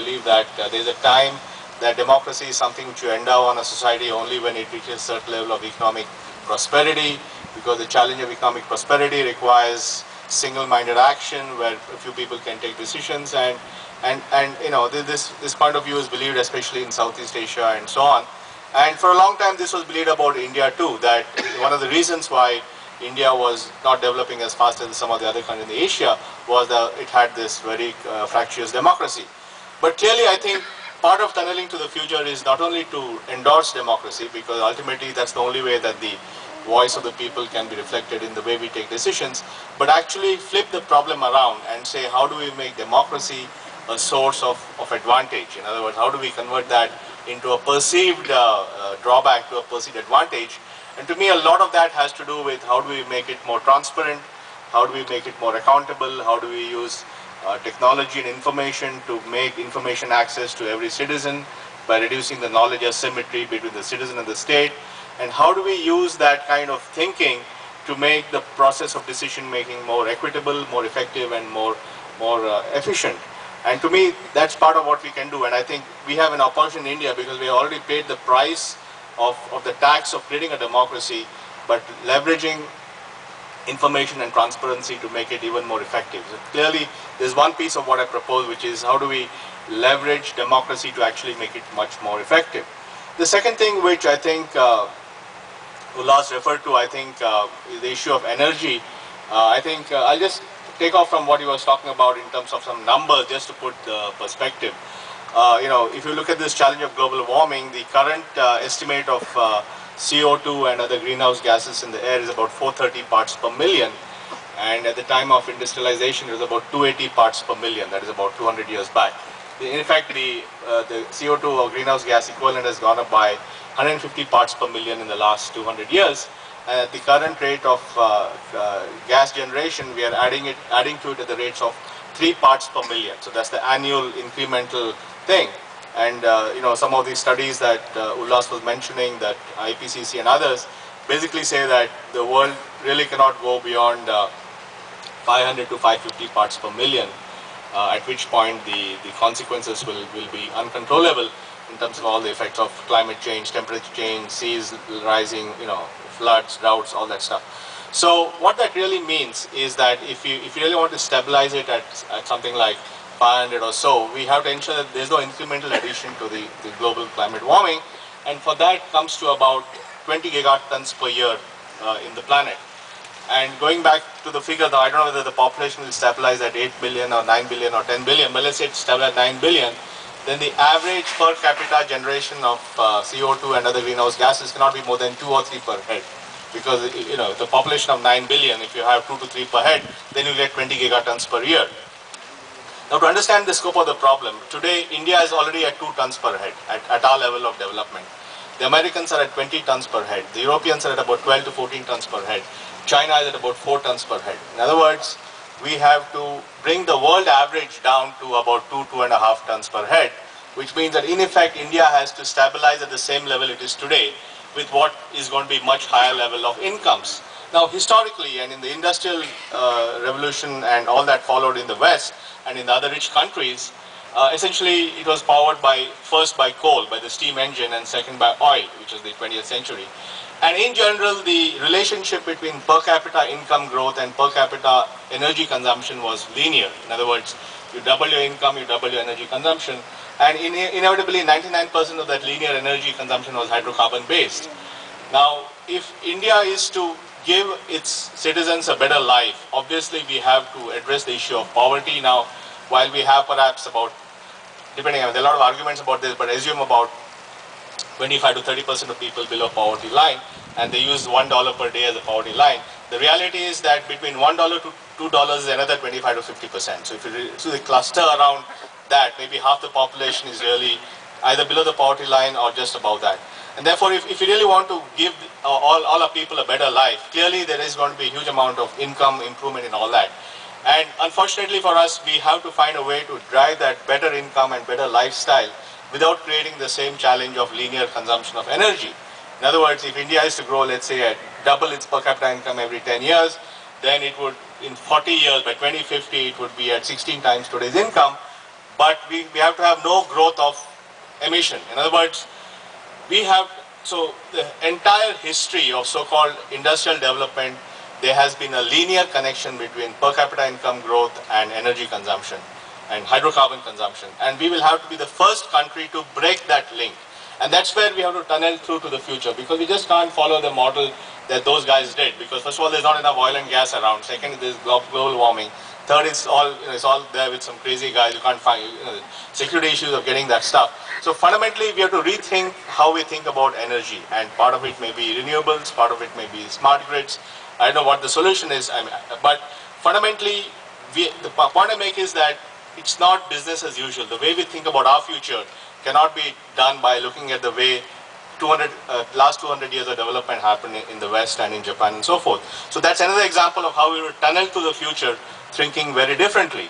believe that there is a time that democracy is something which you endow on a society only when it reaches a certain level of economic prosperity, because the challenge of economic prosperity requires single-minded action where a few people can take decisions, and you know, this point of view is believed especially in Southeast Asia and so on. And for a long time this was believed about India too, that one of the reasons why India was not developing as fast as some of the other countries in Asia was that it had this very fractious democracy. But clearly I think part of tunneling to the future is not only to endorse democracy, because ultimately that's the only way that the voice of the people can be reflected in the way we take decisions, but actually flip the problem around and say, how do we make democracy a source of advantage? In other words, how do we convert that into a perceived drawback to a perceived advantage? And to me, a lot of that has to do with how do we make it more transparent, how do we make it more accountable, how do we use technology and information to make information access to every citizen by reducing the knowledge asymmetry between the citizen and the state, and how do we use that kind of thinking to make the process of decision making more equitable, more effective, and more efficient. And to me, that's part of what we can do. And I think we have an opportunity in India because we already paid the price of the tax of creating a democracy, but leveraging information and transparency to make it even more effective. So clearly, there's one piece of what I propose, which is how do we leverage democracy to actually make it much more effective. The second thing which I think Ullas referred to, I think is the issue of energy. I think I'll just take off from what he was talking about in terms of some numbers just to put the perspective. You know, if you look at this challenge of global warming, the current estimate of CO2 and other greenhouse gases in the air is about 430 parts per million, and at the time of industrialization it was about 280 parts per million, that is about 200 years back. In fact, the CO2 or greenhouse gas equivalent has gone up by 150 parts per million in the last 200 years. And at the current rate of gas generation, we are adding to it at the rates of 3 parts per million. So that's the annual incremental thing. And you know, some of these studies that Ullas was mentioning, that IPCC and others, basically say that the world really cannot go beyond 500 to 550 parts per million, at which point the consequences will be uncontrollable in terms of all the effects of climate change, temperature change, seas rising, you know, floods, droughts, all that stuff. So what that really means is that if you really want to stabilize it at something like 500 or so, we have to ensure that there's no incremental addition to the global climate warming, and for that comes to about 20 gigatons per year in the planet. And going back to the figure, though, I don't know whether the population will stabilize at 8 billion or 9 billion or 10 billion, but let's say it's stabilized at 9 billion, then the average per capita generation of CO2 and other greenhouse gases cannot be more than 2 or 3 per head. Because, you know, the population of 9 billion, if you have 2 to 3 per head, then you get 20 gigatons per year. Now, to understand the scope of the problem, today India is already at 2 tons per head at our level of development. The Americans are at 20 tons per head. The Europeans are at about 12 to 14 tons per head. China is at about 4 tons per head. In other words, we have to bring the world average down to about 2.5 tons per head, which means that in effect India has to stabilize at the same level it is today with what is going to be much higher level of incomes. Now, historically, and in the industrial revolution and all that followed in the West and in the other rich countries, essentially it was powered first by coal, by the steam engine, and second by oil, which was the 20th century. And in general, the relationship between per capita income growth and per capita energy consumption was linear. In other words, you double your income, you double your energy consumption, and inevitably 99% of that linear energy consumption was hydrocarbon based. Now, if India is to give its citizens a better life, obviously we have to address the issue of poverty. Now, while we have perhaps about, depending on, there are a lot of arguments about this, but assume about 25 to 30% of people below poverty line, and they use $1 per day as a poverty line. The reality is that between $1 to $2 is another 25 to 50%. So if you cluster around that, maybe half the population is really either below the poverty line or just above that. And therefore, if you really want to give all our people a better life, clearly there is going to be a huge amount of income improvement in all that. And unfortunately for us, we have to find a way to drive that better income and better lifestyle without creating the same challenge of linear consumption of energy. In other words, if India is to grow, let's say, at double its per capita income every 10 years, then it would, in 40 years, by 2050, it would be at 16 times today's income. but we have to have no growth of emission. In other words, we have, so the entire history of so-called industrial development, there has been a linear connection between per capita income growth and energy consumption and hydrocarbon consumption. And we will have to be the first country to break that link. And that's where we have to tunnel through to the future, because we just can't follow the model that those guys did. Because first of all, there's not enough oil and gas around. Second, there's global warming. Third, it's all, it's all there with some crazy guys. You can't find, security issues of getting that stuff. So fundamentally, we have to rethink how we think about energy. And part of it may be renewables, part of it may be smart grids. I don't know what the solution is, but fundamentally, the point I make is that it's not business as usual. The way we think about our future cannot be done by looking at the way last 200 years of development happened in the West and in Japan and so forth. So that's another example of how we will tunnel to the future, thinking very differently.